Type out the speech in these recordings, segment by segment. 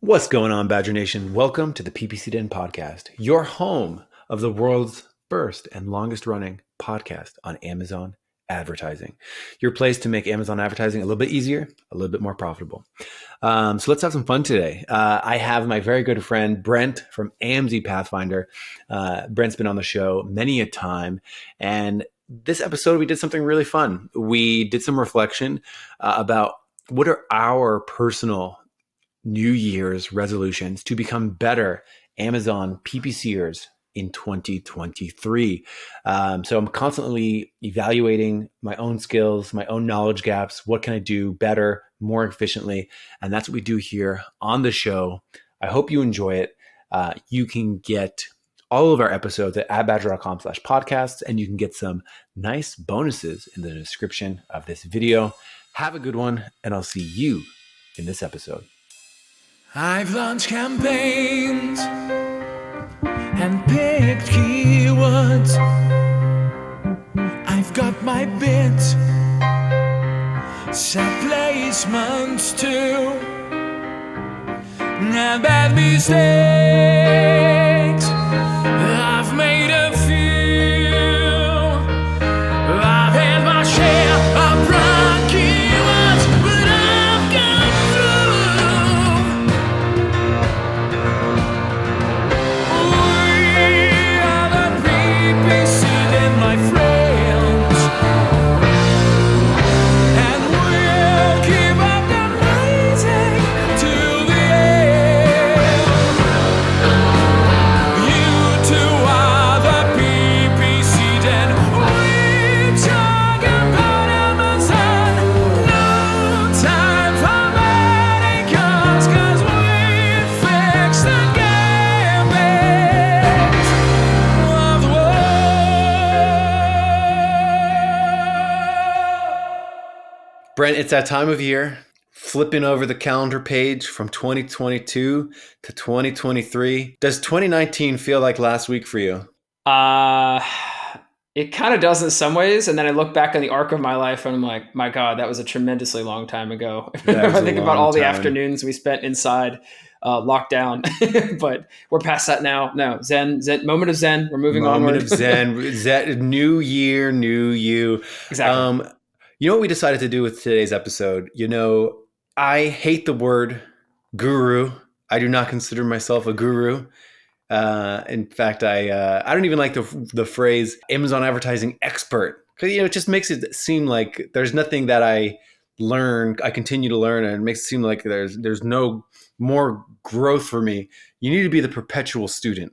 What's going on, Badger Nation? Welcome to the PPC Den podcast, your home of the world's first and longest running podcast on Amazon advertising. Your place to make Amazon advertising a little bit easier, a little bit more profitable. So let's have some fun today. I have my very good friend, Brent from AMZ Pathfinder. Brent's been on the show many a time. And this episode, we did something really fun. We did some reflection about what are our personal New Year's resolutions to become better Amazon PPC-ers in 2023. So I'm constantly evaluating my own skills, my own knowledge gaps. What can I do better, more efficiently? And that's what we do here on the show. I hope you enjoy it. You can get all of our episodes at adbadger.com/podcasts, and you can get some nice bonuses in the description of this video. Have a good one, and I'll see you in this episode. I've launched campaigns and picked keywords. I've got my bids, set placements too, and bad mistakes. I've made a few. I've had my share of broad keywords, but I've gone through. We are the PPC Den, my friends, and we'll keep up the rising to the end. You two are the PPC Den. We talk about Amazon. No time for mannequins, 'cause we fix the gambit of the world. Brent, it's that time of year, flipping over the calendar page from 2022 to 2023. Does 2019 feel like last week for you? It kind of does in some ways, and then I look back on the arc of my life, and I'm like, my God, that was a tremendously long time ago. That was I a think about long all the time. afternoons we spent inside, locked down, but we're past that now. No, Zen, moment of Zen. We're moving Moment onward. of Zen, new year, new you. Exactly. You know what we decided to do with today's episode? You know, I hate the word guru. I do not consider myself a guru. In fact, I don't even like the phrase Amazon advertising expert, because it just makes it seem like there's nothing that I continue to learn, and it makes it seem like there's no more growth for me. You need to be the perpetual student.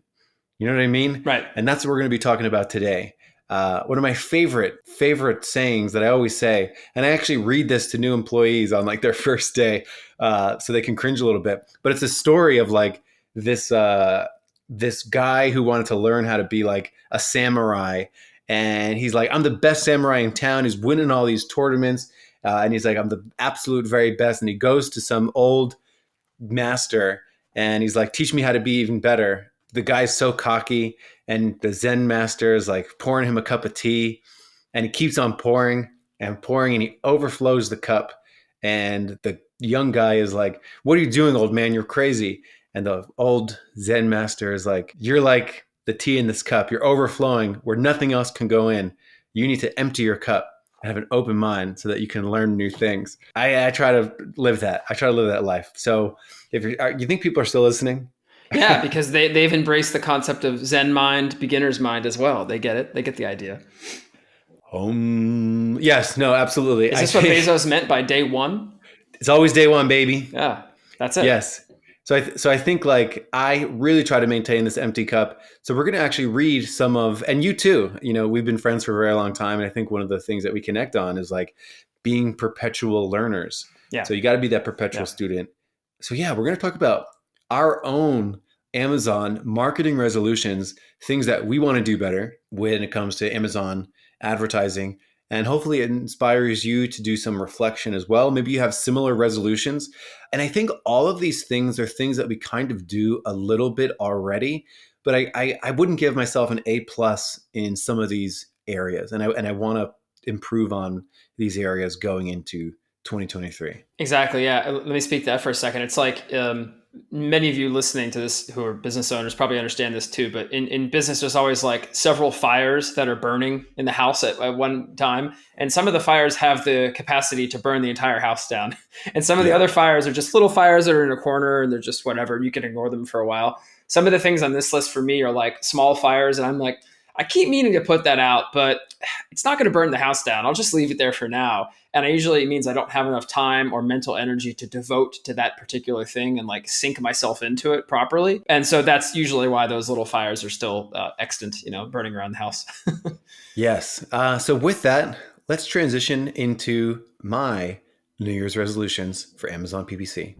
You know what I mean? Right. And that's what we're going to be talking about today. One of my favorite sayings that I always say, and I actually read this to new employees on like their first day, so they can cringe a little bit. But it's a story of like this guy who wanted to learn how to be like a samurai, and he's like, I'm the best samurai in town. He's winning all these tournaments, and he's like, I'm the absolute very best. And he goes to some old master, and he's like, teach me how to be even better. The guy's so cocky, and the Zen master is like pouring him a cup of tea, and he keeps on pouring and pouring, and he overflows the cup. And the young guy is like, what are you doing, old man? You're crazy. And the old Zen master is like, you're like the tea in this cup. You're overflowing where nothing else can go in. You need to empty your cup and have an open mind so that you can learn new things. I try to live that. I try to live that life. So if you think people are still listening? Yeah, because they've embraced the concept of Zen mind, beginner's mind as well. They get it. They get the idea. Yes, no, absolutely. Is this what Bezos meant by day one? It's always day one, baby. Yeah, that's it. Yes. So I think like I really try to maintain this empty cup. So we're going to actually read some of, and you too, you know, we've been friends for a very long time. And I think one of the things that we connect on is like being perpetual learners. Yeah. So you got to be that perpetual student. So yeah, we're going to talk about our own Amazon marketing resolutions, things that we want to do better when it comes to Amazon advertising. And hopefully it inspires you to do some reflection as well. Maybe you have similar resolutions. And I think all of these things are things that we kind of do a little bit already, but I wouldn't give myself an A+ in some of these areas. And I want to improve on these areas going into 2023. Exactly. Yeah. Let me speak to that for a second. It's like, many of you listening to this who are business owners probably understand this too, but in business, there's always like several fires that are burning in the house at one time. And some of the fires have the capacity to burn the entire house down. And some of the Yeah. other fires are just little fires that are in a corner and they're just whatever. You can ignore them for a while. Some of the things on this list for me are like small fires. And I'm like, I keep meaning to put that out, but it's not going to burn the house down. I'll just leave it there for now. And it means I don't have enough time or mental energy to devote to that particular thing and like sink myself into it properly. And so that's usually why those little fires are still extant, burning around the house. Yes. So with that, let's transition into my New Year's resolutions for Amazon PPC.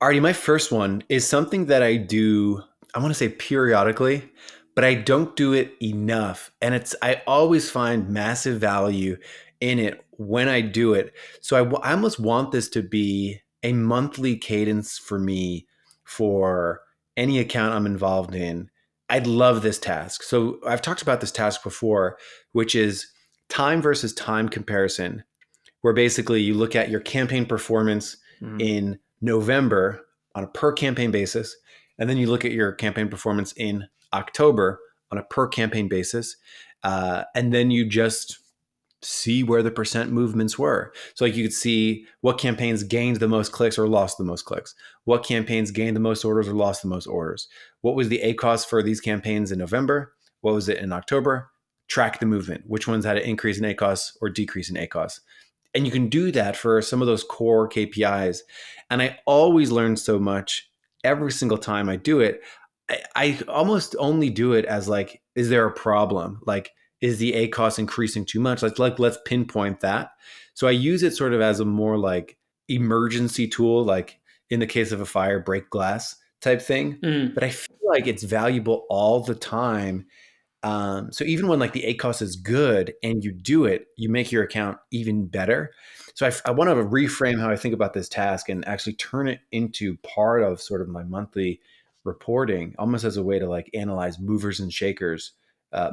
Artie, my first one is something that I do, I want to say periodically, but I don't do it enough. And I always find massive value in it when I do it. So I almost want this to be a monthly cadence for me for any account I'm involved in. I'd love this task. So I've talked about this task before, which is time versus time comparison, where basically you look at your campaign performance in November on a per campaign basis, and then you look at your campaign performance in October on a per campaign basis, and then you just see where the percent movements were. So like you could see what campaigns gained the most clicks or lost the most clicks, what campaigns gained the most orders or lost the most orders, what was the ACoS for these campaigns in November, what was it in October, track the movement, which ones had an increase in ACoS or decrease in ACoS. And you can do that for some of those core KPIs. And I always learn so much every single time I do it. I almost only do it as like, is there a problem? Like, is the ACoS increasing too much? Let's pinpoint that. So I use it sort of as a more like emergency tool, like in the case of a fire, break glass type thing. But I feel like it's valuable all the time. So even when like the ACoS is good and you do it, you make your account even better. So I want to reframe how I think about this task and actually turn it into part of sort of my monthly reporting, almost as a way to like analyze movers and shakers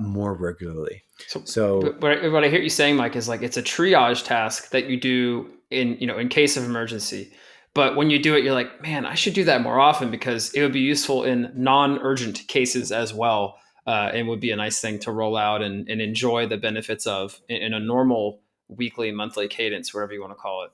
more regularly. So what I hear you saying, Mike, is like it's a triage task that you do in case of emergency. But when you do it, you're like, man, I should do that more often because it would be useful in non-urgent cases as well. And would be a nice thing to roll out and enjoy the benefits of in a normal weekly, monthly cadence, whatever you want to call it.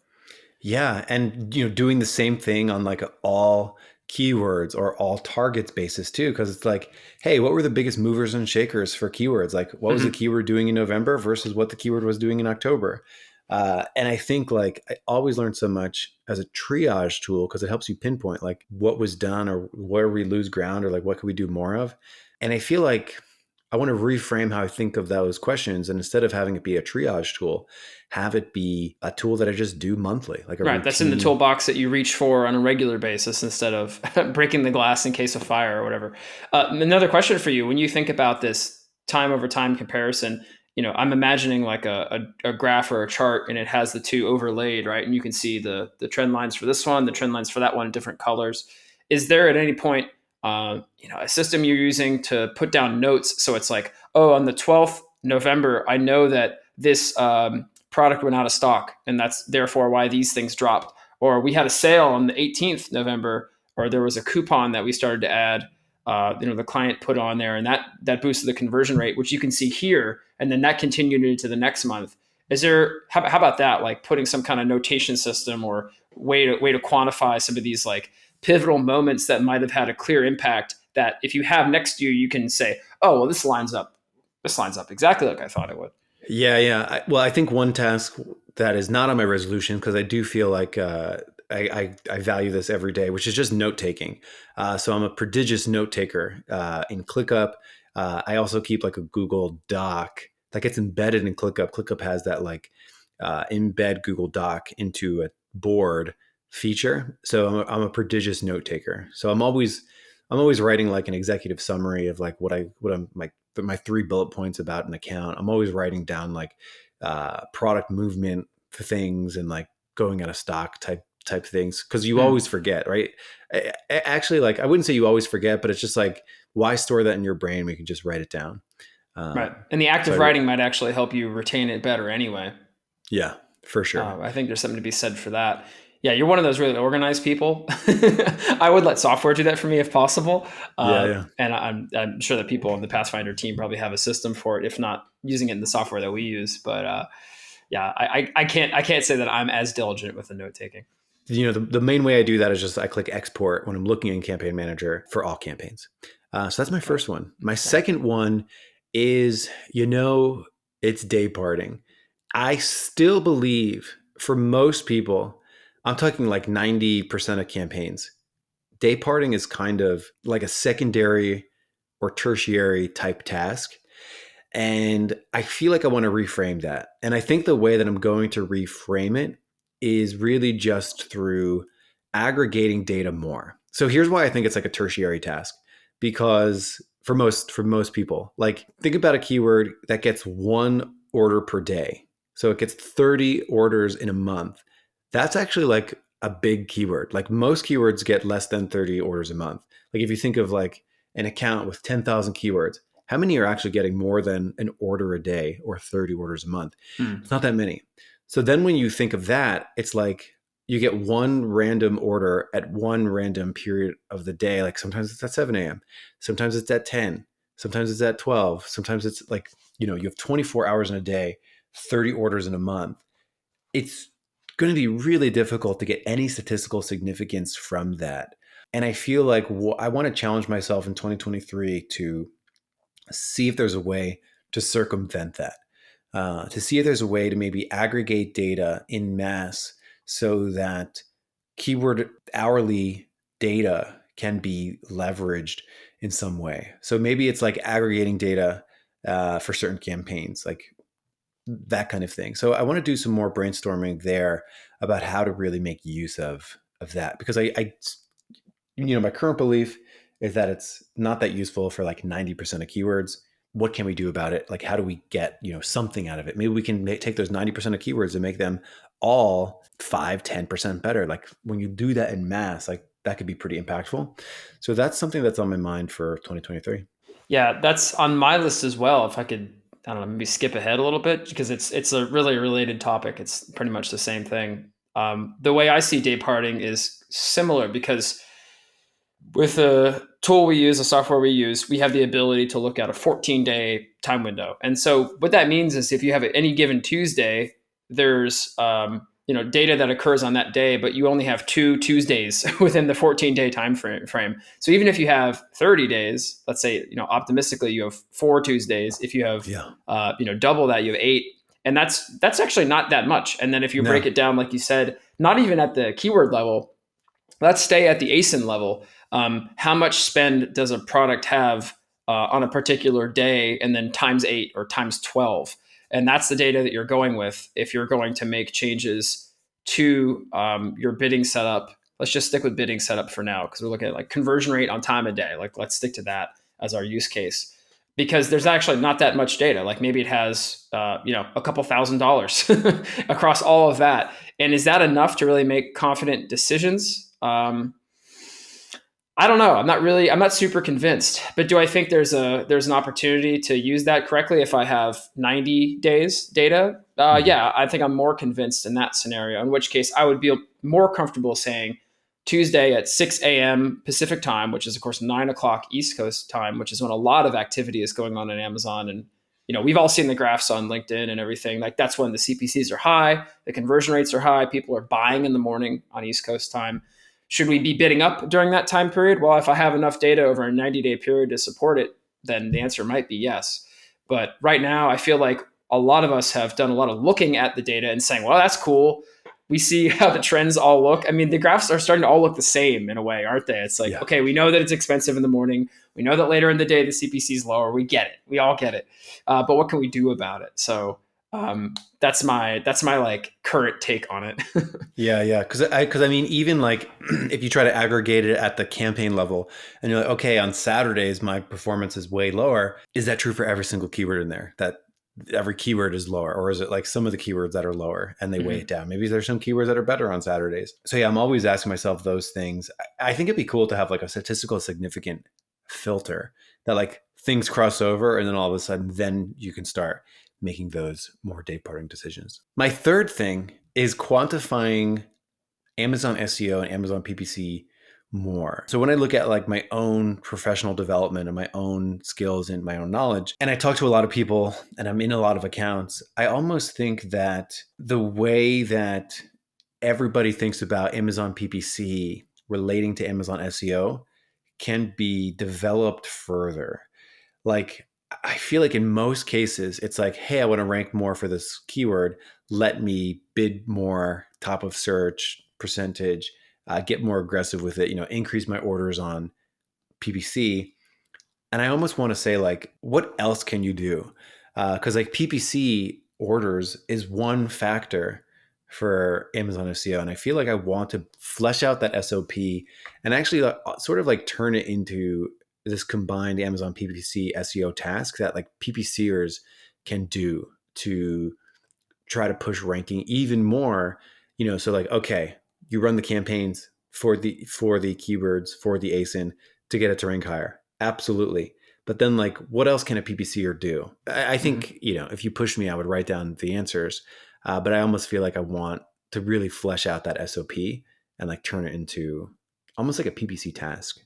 yeah, and doing the same thing on like all keywords or all targets basis too, because it's like, hey, what were the biggest movers and shakers for keywords? Like, what was the keyword doing in November versus what the keyword was doing in October? And I think like I always learn so much as a triage tool because it helps you pinpoint like what was done or where we lose ground or like what could we do more of. And I feel like I want to reframe how I think of those questions, and instead of having it be a triage tool, have it be a tool that I just do monthly, like a Right, that's in the toolbox that you reach for on a regular basis instead of breaking the glass in case of fire or whatever. Another question for you: when you think about this time over time comparison, I'm imagining like a graph or a chart, and it has the two overlaid, right? And you can see the trend lines for this one, the trend lines for that one, different colors. Is there at any point a system you're using to put down notes? So it's like, oh, on the 12th November, I know that this product went out of stock, and that's therefore why these things dropped. Or we had a sale on the 18th November, or there was a coupon that we started to add. The client put on there, and that boosted the conversion rate, which you can see here, and then that continued into the next month. Is there how about that? Like putting some kind of notation system or way to quantify some of these like pivotal moments that might have had a clear impact that if you have next year, you can say, oh, well, this lines up exactly like I thought it would. Yeah. I think one task that is not on my resolution, because I do feel like I value this every day, which is just note taking. So I'm a prodigious note taker in ClickUp. I also keep like a Google Doc that gets embedded in ClickUp. ClickUp has that like embed Google Doc into a board feature. So I'm a prodigious note taker. So I'm always writing like an executive summary of like what I'm like my 3 bullet points about an account. I'm always writing down like product movement things and like going out of stock type things, because you always forget, right? Actually, like I wouldn't say you always forget, but it's just like, why store that in your brain? We can just write it down. Right. And the act of writing might actually help you retain it better anyway. Yeah, for sure. I think there's something to be said for that. Yeah, you're one of those really organized people. I would let software do that for me if possible. Yeah, yeah. And I'm sure that people on the Pathfinder team probably have a system for it, if not using it in the software that we use. But yeah, I can't say that I'm as diligent with the note taking. The main way I do that is just I click export when I'm looking in Campaign Manager for all campaigns. So that's my first one. My second one is, it's day parting. I still believe for most people, I'm talking like 90% of campaigns, day parting is kind of like a secondary or tertiary type task. And I feel like I want to reframe that. And I think the way that I'm going to reframe it is really just through aggregating data more. So here's why I think it's like a tertiary task, because for most people, like think about a keyword that gets one order per day. So it gets 30 orders in a month. That's actually like a big keyword. Like most keywords get less than 30 orders a month. Like if you think of like an account with 10,000 keywords, how many are actually getting more than an order a day or 30 orders a month? It's not that many. So then when you think of that, it's like you get one random order at one random period of the day. Like sometimes it's at 7 a.m. Sometimes it's at 10. Sometimes it's at 12. Sometimes it's like, you have 24 hours in a day, 30 orders in a month. It's going to be really difficult to get any statistical significance from that. And I feel like I want to challenge myself in 2023 to see if there's a way to circumvent that, to see if there's a way to maybe aggregate data in mass so that keyword hourly data can be leveraged in some way. So maybe it's like aggregating data for certain campaigns, like that kind of thing. So I want to do some more brainstorming there about how to really make use of that, because I my current belief is that it's not that useful for like 90% of keywords. What can we do about it? Like, how do we get, something out of it? Maybe we can take those 90% of keywords and make them all 5-10% better. Like when you do that in mass, like that could be pretty impactful. So that's something that's on my mind for 2023. Yeah, that's on my list as well. If I could, I don't know, maybe skip ahead a little bit because it's a really related topic. It's pretty much the same thing. The way I see day parting is similar because with the tool we use, the software we use, we have the ability to look at a 14-day time window. And so what that means is if you have any given Tuesday, there's data that occurs on that day, but you only have 2 Tuesdays within the 14-day time frame. So even if you have 30 days, let's say, optimistically you have 4 Tuesdays. If you have double that, you have 8. And that's actually not that much. And then if you break it down, like you said, not even at the keyword level, let's stay at the ASIN level. How much spend does a product have on a particular day, and then times 8 or times 12? And that's the data that you're going with if you're going to make changes to your bidding setup. Let's just stick with bidding setup for now because we're looking at like conversion rate on time of day. Like let's stick to that as our use case because there's actually not that much data. Like maybe it has a couple $1,000s across all of that. And is that enough to really make confident decisions? I don't know. I'm not super convinced, but do I think there's an opportunity to use that correctly if I have 90 days data? Yeah, I think I'm more convinced in that scenario, in which case I would be more comfortable saying Tuesday at 6 a.m. Pacific time, which is of course 9 o'clock East Coast time, which is when a lot of activity is going on in Amazon. And, we've all seen the graphs on LinkedIn and everything. Like that's when the CPCs are high, the conversion rates are high. People are buying in the morning on East Coast time. Should we be bidding up during that time period? Well, if I have enough data over a 90-day period to support it, then the answer might be yes. But right now, I feel like a lot of us have done a lot of looking at the data and saying, well, that's cool. We see how the trends all look. I mean, the graphs are starting to all look the same in a way, aren't they? It's like, okay, we know that it's expensive in the morning. We know that later in the day, the CPC is lower. We get it. We all get it. But what can we do about it? So that's my like current take on it. Yeah. Because I mean, even like if you try to aggregate it at the campaign level and you're like, okay, on Saturdays, my performance is way lower. Is that true for every single keyword in there? That every keyword is lower? Or is it like some of the keywords that are lower and they weigh it down? Maybe there's some keywords that are better on Saturdays. So yeah, I'm always asking myself those things. I think it'd be cool to have like a statistical significant filter that like things cross over and then all of a sudden then you can start making those more day parting decisions. My third thing is quantifying Amazon SEO and Amazon PPC more. So when I look at like my own professional development and my own skills and my own knowledge, and I talk to a lot of people and I'm in a lot of accounts, I almost think that the way that everybody thinks about Amazon PPC relating to Amazon SEO can be developed further. Like, I feel like in most cases, it's like, hey, I want to rank more for this keyword. Let me bid more top of search percentage, get more aggressive with it, increase my orders on PPC. And I almost want to say, like, what else can you do? Because like PPC orders is one factor for Amazon SEO. And I feel like I want to flesh out that SOP and actually sort of like turn it into this combined Amazon PPC SEO task that like PPC-ers can do to try to push ranking even more. So like, okay, you run the campaigns for the keywords for the ASIN to get it to rank higher. Absolutely. But then like, what else can a PPC-er do? I think, if you push me, I would write down the answers. But I almost feel like I want to really flesh out that SOP and like turn it into almost like a PPC task,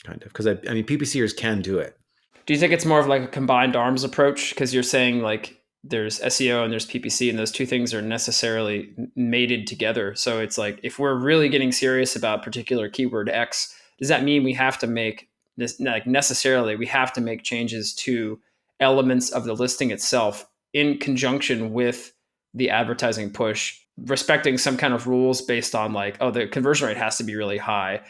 kind of. Because I mean, PPC-ers can do it. Do you think it's more of like a combined arms approach? Because you're saying like there's SEO and there's PPC, and those two things are necessarily mated together. So it's like, if we're really getting serious about particular keyword X, does that mean we have to make this, like necessarily we have to make changes to elements of the listing itself in conjunction with the advertising push, respecting some kind of rules based on like, oh, the conversion rate has to be really high?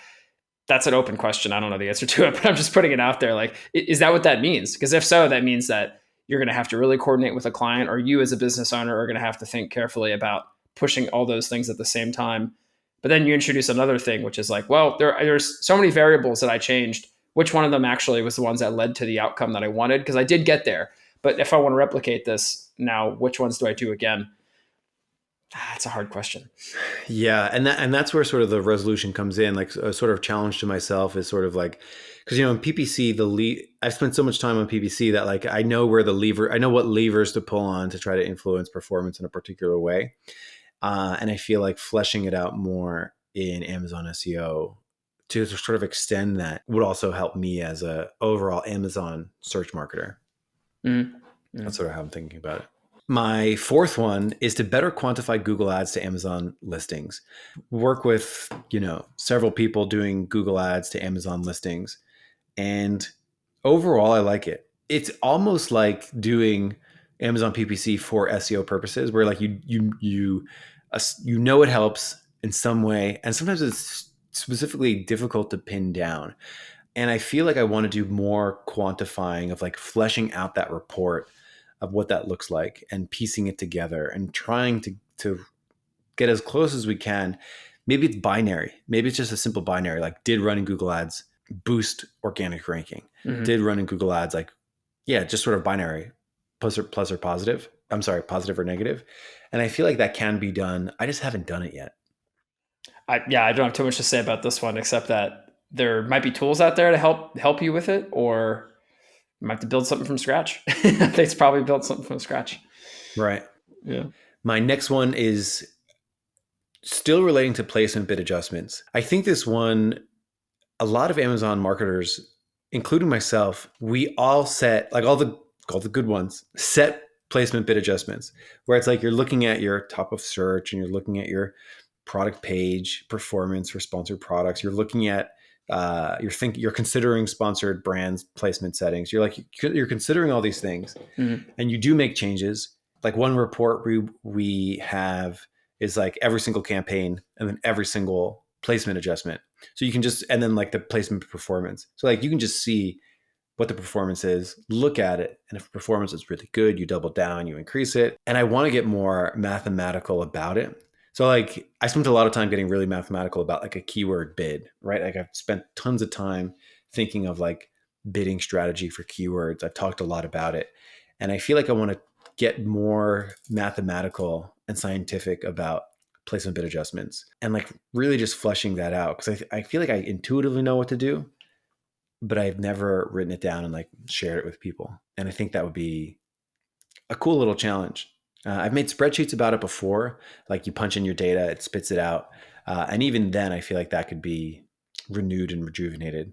That's an open question. I don't know the answer to it, but I'm just putting it out there. Like, is that what that means? Because if so, that means that you're going to have to really coordinate with a client, or you as a business owner are going to have to think carefully about pushing all those things at the same time. But then you introduce another thing, which is like, well, there's so many variables that I changed. Which one of them actually was the ones that led to the outcome that I wanted? Because I did get there. But if I want to replicate this now, which ones do I do again? That's a hard question. Yeah, and that's where sort of the resolution comes in. Like a sort of challenge to myself is sort of like, because in PPC, I've spent so much time on PPC that like I know what levers to pull on to try to influence performance in a particular way, and I feel like fleshing it out more in Amazon SEO to sort of extend that would also help me as a overall Amazon search marketer. Mm-hmm. That's sort of how I'm thinking about it. My fourth one is to better quantify Google Ads to Amazon listings. Work with, several people doing Google Ads to Amazon listings. And overall, I like it. It's almost like doing Amazon PPC for SEO purposes, where like you it helps in some way. And sometimes it's specifically difficult to pin down. And I feel like I want to do more quantifying of like fleshing out that report of what that looks like and piecing it together and trying to get as close as we can. Maybe it's binary. Maybe it's just a simple binary, like did running Google Ads boost organic ranking? Mm-hmm. Did running Google Ads just sort of binary, plus or positive. I'm sorry, positive or negative. And I feel like that can be done. I just haven't done it yet. I don't have too much to say about this one, except that there might be tools out there to help you with it, or you might have to build something from scratch. I think it's probably built something from scratch. Right. Yeah. My next one is still relating to placement bid adjustments. I think this one, a lot of Amazon marketers, including myself, we all set, like all the good ones, set placement bid adjustments, where it's like you're looking at your top of search and you're looking at your product page performance for sponsored products. You're looking at you're considering sponsored brands placement settings. You're considering all these things, mm-hmm. and you do make changes. Like one report we have is like every single campaign and then every single placement adjustment. So you can and then like the placement performance. So like you can just see what the performance is, look at it, and if performance is really good, you double down, you increase it. And I want to get more mathematical about it. So like I spent a lot of time getting really mathematical about like a keyword bid, right? Like I've spent tons of time thinking of like bidding strategy for keywords. I've talked a lot about it. And I feel like I want to get more mathematical and scientific about placement bid adjustments and like really just fleshing that out. Because I feel like I intuitively know what to do, but I've never written it down and like shared it with people. And I think that would be a cool little challenge. I've made spreadsheets about it before. Like you punch in your data, it spits it out. And even then, I feel like that could be renewed and rejuvenated.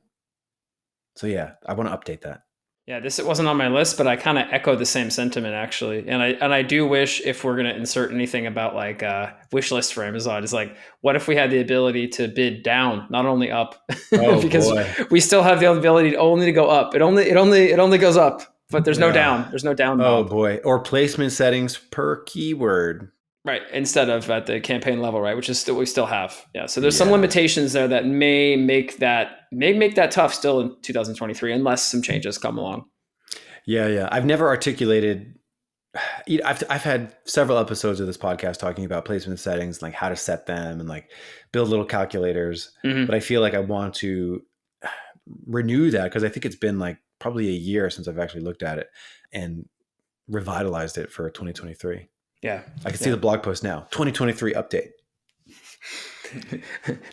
So yeah, I want to update that. Yeah, it wasn't on my list, but I kind of echo the same sentiment actually. And I do wish, if we're going to insert anything about like wish list for Amazon, is like, what if we had the ability to bid down, not only up? Oh Because boy. we still have the ability only to go up. It only goes up, but there's no down. There's no down Oh knob. boy. Or placement settings per keyword. Right, instead of at the campaign level, right, which is still we still have. Yeah, so there's some Yeah. limitations there that may make that tough still in 2023, unless some changes come along. Yeah. I've never articulated. I've had several episodes of this podcast talking about placement settings, like how to set them and like build little calculators. Mhm. But I feel like I want to renew that because I think it's been like probably a year since I've actually looked at it and revitalized it for 2023. Yeah, I can see the blog post now. 2023 update.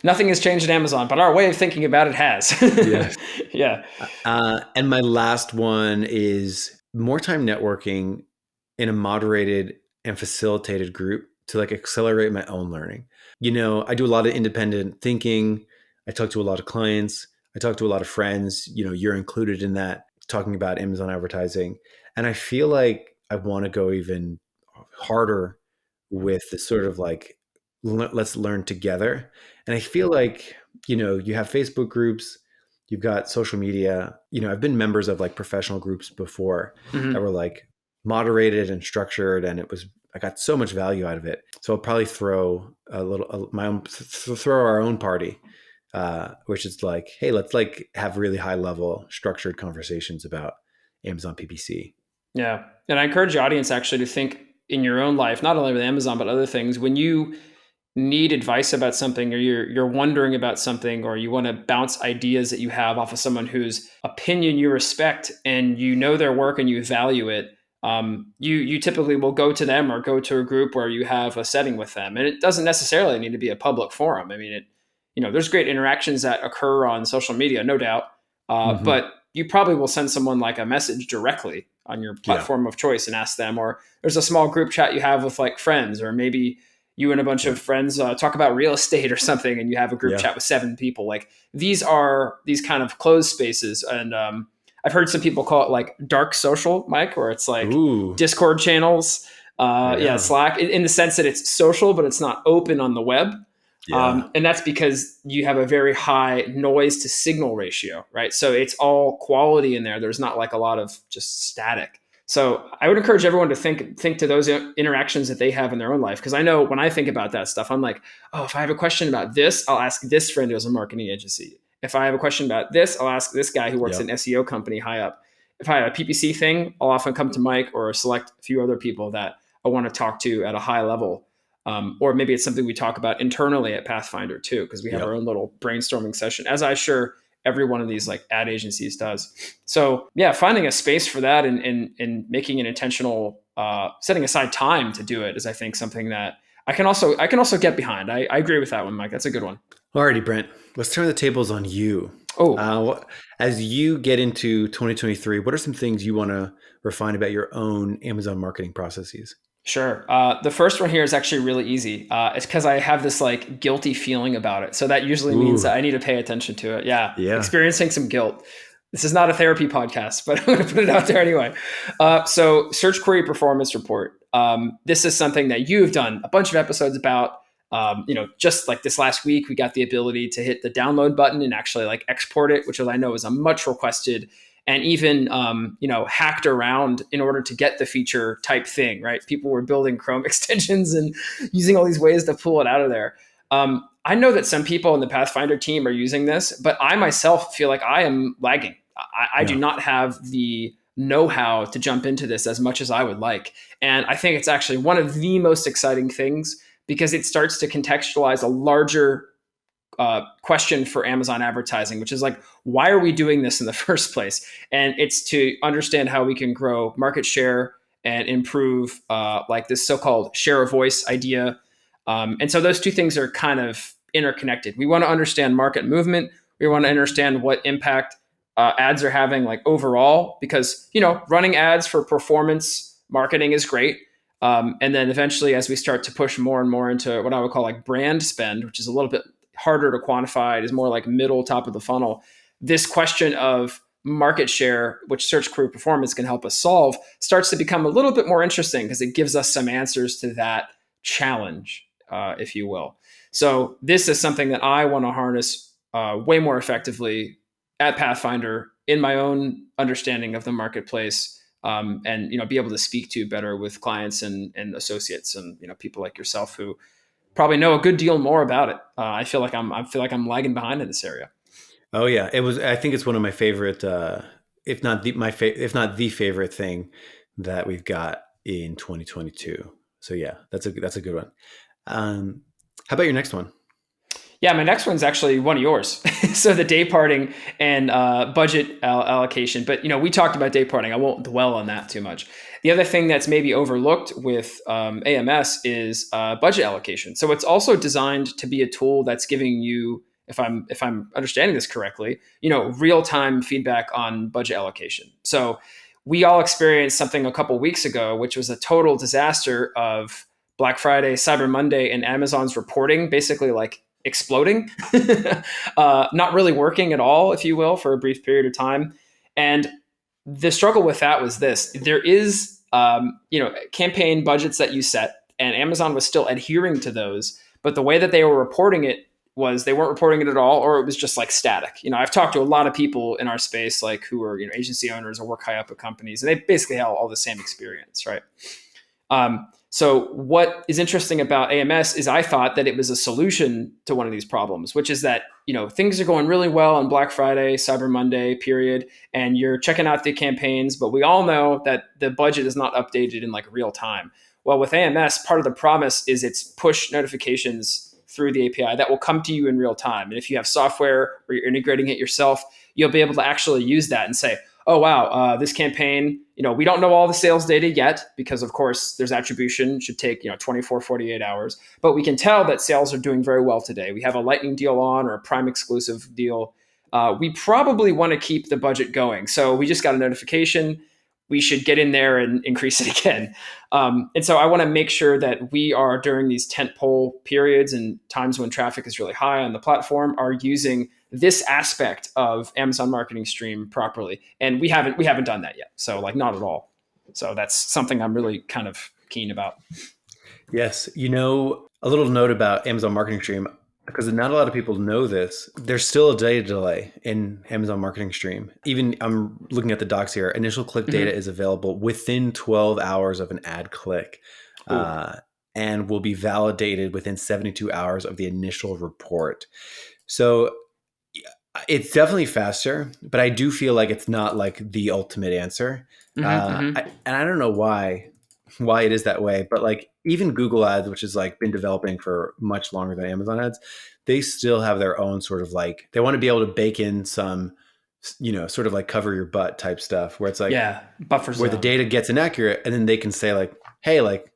Nothing has changed at Amazon, but our way of thinking about it has. Yes. Yeah. And my last one is more time networking in a moderated and facilitated group to like accelerate my own learning. You know, I do a lot of independent thinking. I talk to a lot of clients. I talk to a lot of friends. You know, you're included in that, talking about Amazon advertising. And I feel like I want to go even harder with the sort of like, let's learn together. And I feel like, you know, you have Facebook groups, you've got social media. You know, I've been members of like professional groups before that were like moderated and structured, and I got so much value out of it. So I'll probably throw throw our own party, which is like, hey, let's like have really high level structured conversations about Amazon PPC. Yeah. And I encourage the audience actually to think in your own life, not only with Amazon, but other things. When you need advice about something, or you're wondering about something, or you want to bounce ideas that you have off of someone whose opinion you respect and you know their work and you value it, you typically will go to them or go to a group where you have a setting with them. And it doesn't necessarily need to be a public forum. I mean, there's great interactions that occur on social media, no doubt. But you probably will send someone like a message directly on your platform of choice and ask them, or there's a small group chat you have with like friends, or maybe you and a bunch of friends talk about real estate or something, and you have a group chat with 7 people. Like these are these kind of closed spaces. And I've heard some people call it like dark social, Mike, where it's like Discord channels, Slack, in the sense that it's social, but it's not open on the web. And that's because you have a very high noise to signal ratio, right? So it's all quality in there. There's not like a lot of just static. So I would encourage everyone to think to those interactions that they have in their own life. Because I know when I think about that stuff, I'm like, oh, if I have a question about this, I'll ask this friend who has a marketing agency. If I have a question about this, I'll ask this guy who works in an SEO company high up. If I have a PPC thing, I'll often come to Mike or select a few other people that I want to talk to at a high level. Or maybe it's something we talk about internally at Pathfinder too, because we have our own little brainstorming session, as I sure every one of these like ad agencies does. So yeah, finding a space for that and making an intentional, setting aside time to do it is, I think, something that I can also get behind. I agree with that one, Mike. That's a good one. Alrighty, Brent, let's turn the tables on you. As you get into 2023, what are some things you want to refine about your own Amazon marketing processes? Sure. The first one here is actually really easy. It's because I have this like guilty feeling about it. So that usually means that I need to pay attention to it. Yeah. Experiencing some guilt. This is not a therapy podcast, but I'm going to put it out there anyway. So search query performance report. This is something that you've done a bunch of episodes about. Just like this last week, we got the ability to hit the download button and actually like export it, which I know is a much requested and even, hacked around in order to get the feature type thing, right? People were building Chrome extensions and using all these ways to pull it out of there. I know that some people in the Pathfinder team are using this, but I myself feel like I am lagging. I do not have the know-how to jump into this as much as I would like. And I think it's actually one of the most exciting things because it starts to contextualize a larger question for Amazon advertising, which is like, why are we doing this in the first place? And it's to understand how we can grow market share and improve like this so-called share of voice idea. And so those two things are kind of interconnected. We want to understand market movement. We want to understand what impact ads are having like overall, because, running ads for performance marketing is great. And then eventually, as we start to push more and more into what I would call like brand spend, which is a little bit harder to quantify, it is more like middle, top of the funnel. This question of market share, which search query performance can help us solve, starts to become a little bit more interesting because it gives us some answers to that challenge, if you will. So this is something that I want to harness way more effectively at Pathfinder in my own understanding of the marketplace, and be able to speak to better with clients and associates and people like yourself who probably know a good deal more about it. I feel like I'm lagging behind in this area. Oh yeah, it was. I think it's one of my favorite, if not if not the favorite thing that we've got in 2022. So yeah, that's a good one. How about your next one? Yeah, my next one's actually one of yours. So the day parting and budget allocation. But we talked about day parting. I won't dwell on that too much. The other thing that's maybe overlooked with AMS is budget allocation. So it's also designed to be a tool that's giving you, if I'm understanding this correctly, real time feedback on budget allocation. So we all experienced something a couple weeks ago, which was a total disaster of Black Friday, Cyber Monday, and Amazon's reporting basically like exploding, not really working at all, if you will, for a brief period of time. And the struggle with that was this: there is, campaign budgets that you set, and Amazon was still adhering to those, but the way that they were reporting it was they weren't reporting it at all, or it was just like static. I've talked to a lot of people in our space, like who are, agency owners or work high up at companies, and they basically have all the same experience, right? So what is interesting about AMS is I thought that it was a solution to one of these problems, which is that, things are going really well on Black Friday, Cyber Monday period, and you're checking out the campaigns, but we all know that the budget is not updated in like real time. Well, with AMS, part of the promise is it's push notifications through the API that will come to you in real time. And if you have software or you're integrating it yourself, you'll be able to actually use that and say, oh, wow, this campaign, we don't know all the sales data yet because, of course, there's attribution, should take 24, 48 hours. But we can tell that sales are doing very well today. We have a lightning deal on or a prime exclusive deal. We probably want to keep the budget going. So we just got a notification. We should get in there and increase it again. And so I want to make sure that we are, during these tentpole periods and times when traffic is really high on the platform, are using this aspect of Amazon Marketing Stream properly. And we haven't done that yet. So like not at all. So that's something I'm really kind of keen about. Yes. A little note about Amazon Marketing Stream, because not a lot of people know this. There's still a data delay in Amazon Marketing Stream. Even I'm looking at the docs here. Initial click data is available within 12 hours of an ad click, and will be validated within 72 hours of the initial report. So it's definitely faster, but I do feel like it's not like the ultimate answer. And I don't know why it is that way, but like even Google Ads, which has like been developing for much longer than Amazon Ads, they still have their own sort of like, they want to be able to bake in some, sort of like cover your butt type stuff where it's like, buffer where the data gets inaccurate, and then they can say like, hey, like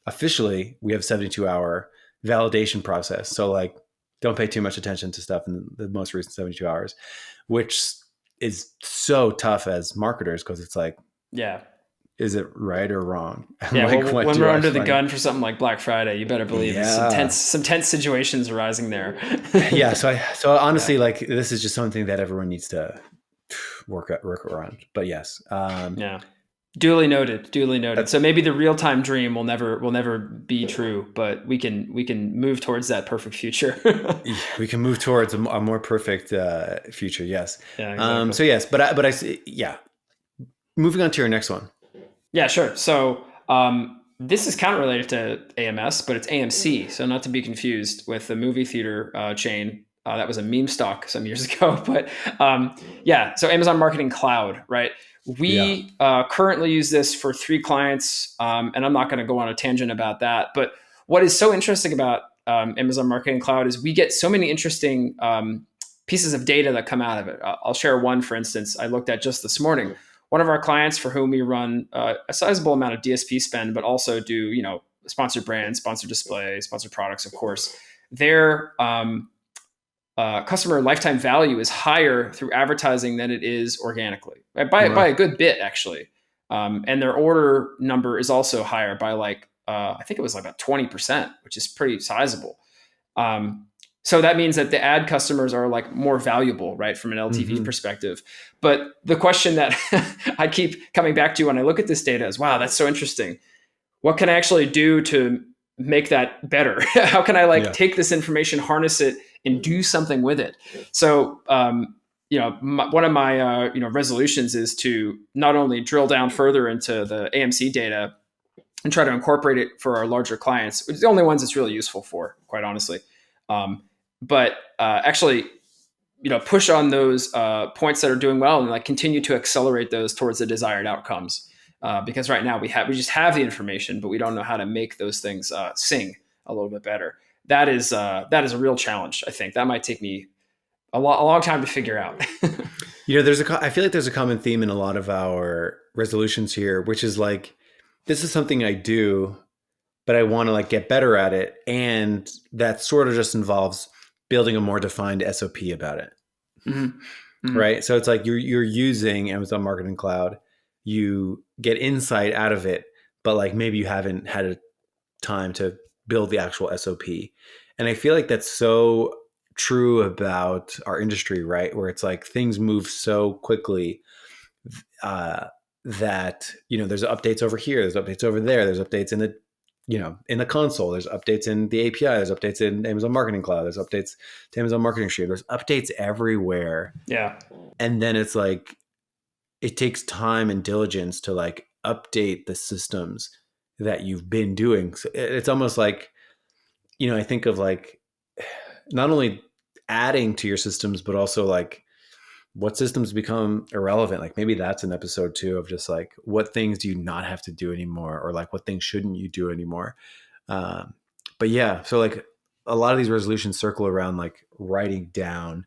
officially we have 72-hour validation process. So like, don't pay too much attention to stuff in the most recent 72 hours, which is so tough as marketers because it's like, is it right or wrong? Yeah, like, when we're under the gun for something like Black Friday, you better believe some tense situations arising there. So honestly, like this is just something that everyone needs to work around. But yes, Duly noted. So maybe the real-time dream will never be true, but we can move towards that perfect future. We can move towards a more perfect future. Yes. Yeah. Exactly. So yes, but I moving on to your next one. Yeah, sure. So this is kind of related to AMS, but it's AMC. So not to be confused with the movie theater chain. That was a meme stock some years ago. But so Amazon Marketing Cloud, right? We currently use this for 3 clients, and I'm not going to go on a tangent about that. But what is so interesting about Amazon Marketing Cloud is we get so many interesting pieces of data that come out of it. I'll share one, for instance, I looked at just this morning. One of our clients for whom we run a sizable amount of DSP spend, but also do, sponsored brands, sponsored display, sponsored products, of course, their customer lifetime value is higher through advertising than it is organically, by a good bit, actually. And their order number is also higher by like, I think it was like about 20%, which is pretty sizable. So that means that the ad customers are like more valuable, right, from an LTV perspective. But the question that I keep coming back to when I look at this data is, wow, that's so interesting. What can I actually do to make that better? How can I take this information, harness it, and do something with it? So, one of my resolutions is to not only drill down further into the AMC data and try to incorporate it for our larger clients, which is the only ones it's really useful for, quite honestly. But actually, push on those points that are doing well and like continue to accelerate those towards the desired outcomes. Because right now we just have the information, but we don't know how to make those things sing a little bit better. That is a real challenge. I think that might take me a long time to figure out. I feel like there's a common theme in a lot of our resolutions here, which is like, this is something I do, but I want to like get better at it. And that sort of just involves building a more defined SOP about it. Right. So it's like you're using Amazon Marketing Cloud, you get insight out of it, but like maybe you haven't had a time to build the actual SOP. And I feel like that's so true about our industry, right? Where it's like things move so quickly that, there's updates over here, there's updates over there, there's updates in the in the console, there's updates in the API, there's updates in Amazon Marketing Cloud, there's updates to Amazon Marketing Stream, there's updates everywhere. Yeah. And then it's like, it takes time and diligence to like update the systems that you've been doing. So it's almost like, I think of like not only adding to your systems, but also like what systems become irrelevant. Like maybe that's an episode too of just like, what things do you not have to do anymore? Or like what things shouldn't you do anymore? But yeah, so like a lot of these resolutions circle around like writing down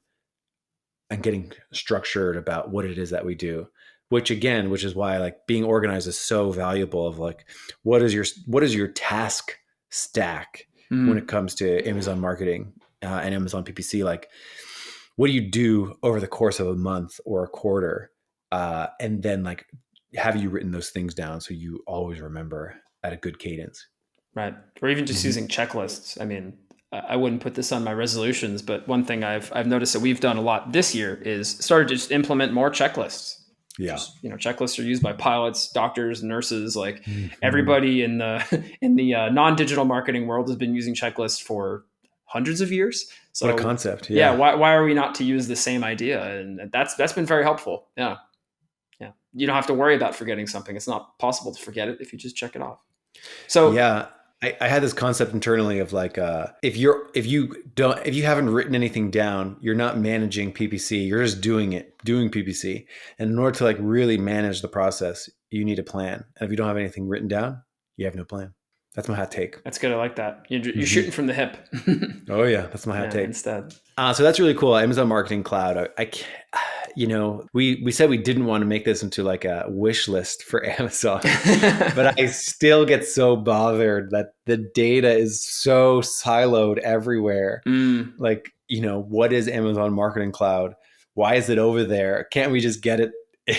and getting structured about what it is that we do, which is why like being organized is so valuable. Of like, what is your task stack when it comes to Amazon marketing and Amazon PPC? Like, what do you do over the course of a month or a quarter? And then like, have you written those things down so you always remember at a good cadence? Right. Or even just using checklists. I mean, I wouldn't put this on my resolutions, but one thing I've noticed that we've done a lot this year is started to just implement more checklists. Yeah. Just, checklists are used by pilots, doctors, nurses, like everybody in the non-digital marketing world has been using checklists for hundreds of years. So what a concept. Yeah. Why are we not to use the same idea? And that's been very helpful. Yeah. Yeah. You don't have to worry about forgetting something. It's not possible to forget it if you just check it off. So yeah, I had this concept internally of like, if you haven't written anything down, you're not managing PPC. You're just doing PPC. And in order to like really manage the process, you need a plan. And if you don't have anything written down, you have no plan. That's my hot take. That's good. I like that. You're shooting from the hip. Oh yeah, that's my hot take. Instead. So that's really cool. Amazon Marketing Cloud. We said we didn't want to make this into like a wish list for Amazon, but I still get so bothered that the data is so siloed everywhere. Like, what is Amazon Marketing Cloud? Why is it over there? Can't we just get it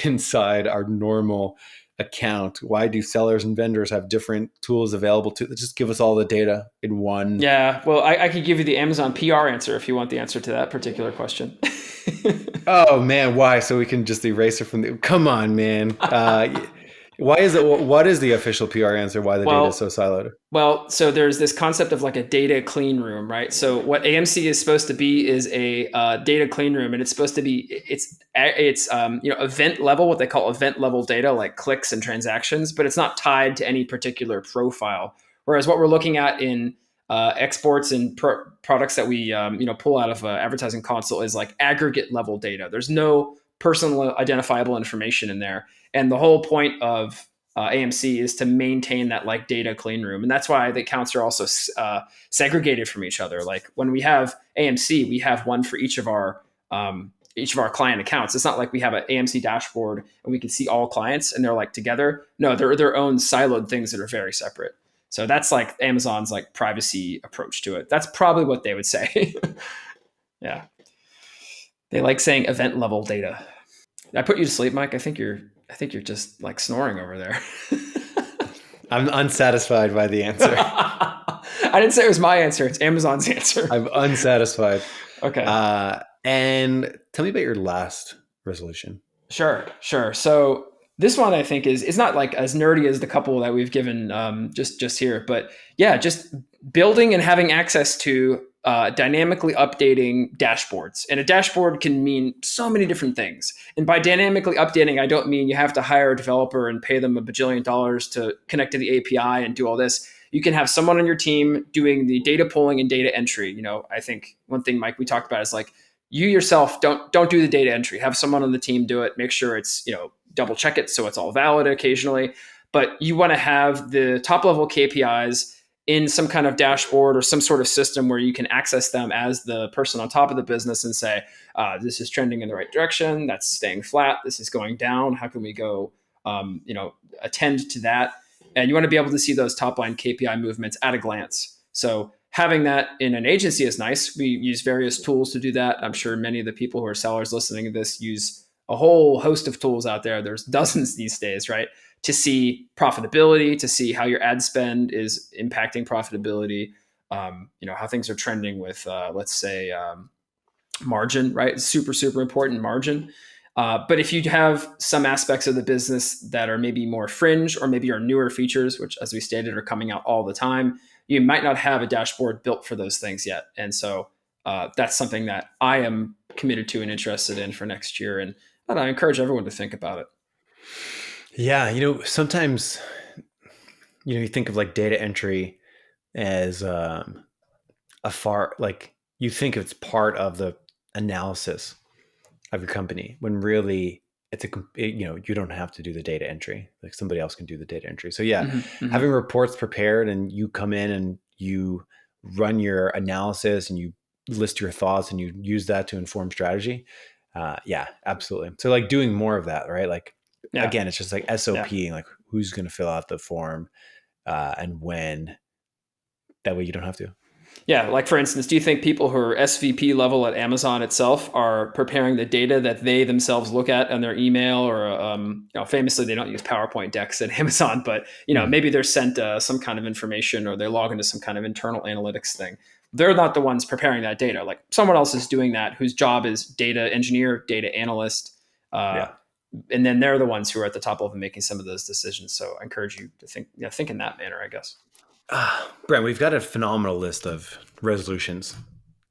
inside our normal account? Why do sellers and vendors have different tools available to just give us all the data in one? Yeah, well, I could give you the Amazon PR answer if you want the answer to that particular question. Oh man, why? So we can just erase it from the, come on, man. Why is it, what is the official PR answer? Why the data is so siloed? Well, so there's this concept of like a data clean room, right? So what AMC is supposed to be is a data clean room, and it's supposed to be, it's event level, what they call event level data, like clicks and transactions, but it's not tied to any particular profile. Whereas what we're looking at in exports and products that we pull out of advertising console is like aggregate level data. There's no personal identifiable information in there. And the whole point of AMC is to maintain that like data clean room. And that's why the accounts are also segregated from each other. Like when we have AMC, we have one for each of our client accounts. It's not like we have an AMC dashboard and we can see all clients and they're like together. No, they're their own siloed things that are very separate. So that's like Amazon's like privacy approach to it. That's probably what they would say. Yeah. They like saying event level data. Did I put you to sleep, Mike? I think you're think you're just like snoring over there. I'm unsatisfied by the answer. I didn't say it was my answer. It's Amazon's answer. I'm unsatisfied. Okay. And tell me about your last resolution. Sure. So this one I think is not like as nerdy as the couple that we've given just here, but yeah, just building and having access to dynamically updating dashboards. And a dashboard can mean so many different things. And by dynamically updating, I don't mean you have to hire a developer and pay them $1 bajillion to connect to the API and do all this. You can have someone on your team doing the data pulling and data entry. You know, I think one thing, Mike, we talked about is like, you yourself don't do the data entry. Have someone on the team do it. Make sure it's, double check it so it's all valid occasionally. But you want to have the top level KPIs in some kind of dashboard or some sort of system where you can access them as the person on top of the business and say, this is trending in the right direction. That's staying flat. This is going down. How can we go, attend to that? And you want to be able to see those top line KPI movements at a glance. So having that in an agency is nice. We use various tools to do that. I'm sure many of the people who are sellers listening to this use a whole host of tools out there. There's dozens these days, right? To see profitability, to see how your ad spend is impacting profitability, how things are trending with, let's say, margin, right? Super, super important margin. But if you have some aspects of the business that are maybe more fringe or maybe are newer features, which as we stated are coming out all the time, you might not have a dashboard built for those things yet. And so that's something that I am committed to and interested in for next year. And I encourage everyone to think about it. Yeah. Sometimes, you think of like data entry as you think it's part of the analysis of your company when really you don't have to do the data entry. Like somebody else can do the data entry. So yeah, having reports prepared and you come in and you run your analysis and you list your thoughts and you use that to inform strategy. Yeah, absolutely. So like doing more of that, right? Like, again, it's just like SOP, like who's going to fill out the form and when. That way you don't have to. Yeah, like for instance, do you think people who are SVP level at Amazon itself are preparing the data that they themselves look at on their email or, famously they don't use PowerPoint decks at Amazon, but maybe they're sent some kind of information or they log into some kind of internal analytics thing. They're not the ones preparing that data. Like someone else is doing that whose job is data engineer, data analyst. And then they're the ones who are at the top level making some of those decisions. So I encourage you to think in that manner, I guess. Brent, we've got a phenomenal list of resolutions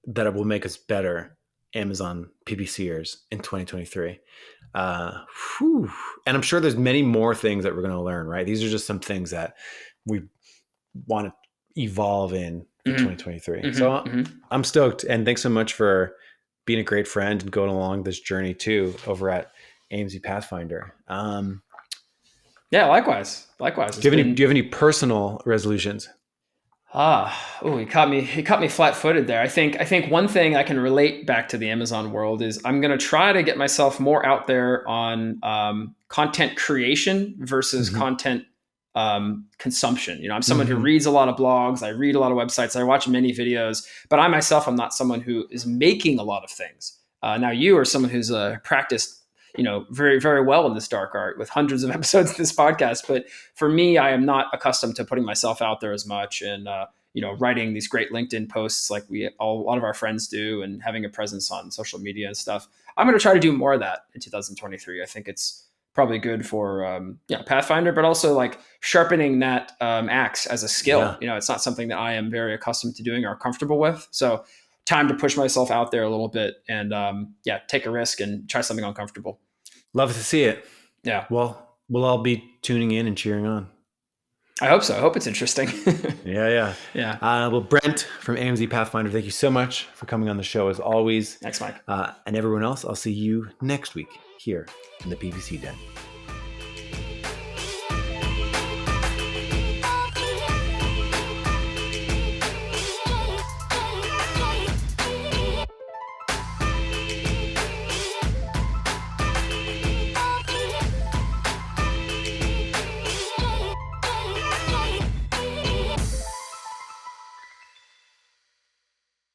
that will make us better Amazon PPC-ers in 2023. And I'm sure there's many more things that we're going to learn, right? These are just some things that we want to evolve in 2023. So I'm stoked. And thanks so much for being a great friend and going along this journey too over at AMZ Pathfinder. Yeah, likewise. Do you have any personal resolutions? He caught me flat-footed there. I think one thing I can relate back to the Amazon world is I'm going to try to get myself more out there on content creation versus content consumption. I'm someone who reads a lot of blogs, I read a lot of websites, I watch many videos, but I myself am not someone who is making a lot of things. Now you are someone who's practiced very, very well in this dark art with hundreds of episodes of this podcast. But for me, I am not accustomed to putting myself out there as much and, writing these great LinkedIn posts like a lot of our friends do and having a presence on social media and stuff. I'm going to try to do more of that in 2023. I think it's probably good for, Pathfinder, but also like sharpening that axe as a skill. Yeah. It's not something that I am very accustomed to doing or comfortable with. So time to push myself out there a little bit and take a risk and try something uncomfortable. Love to see it. Yeah. Well, we'll all be tuning in and cheering on. I hope so. I hope it's interesting. Yeah. Well, Brent from AMZ Pathfinder, thank you so much for coming on the show as always. Thanks, Mike. And everyone else, I'll see you next week here in the PPC Den.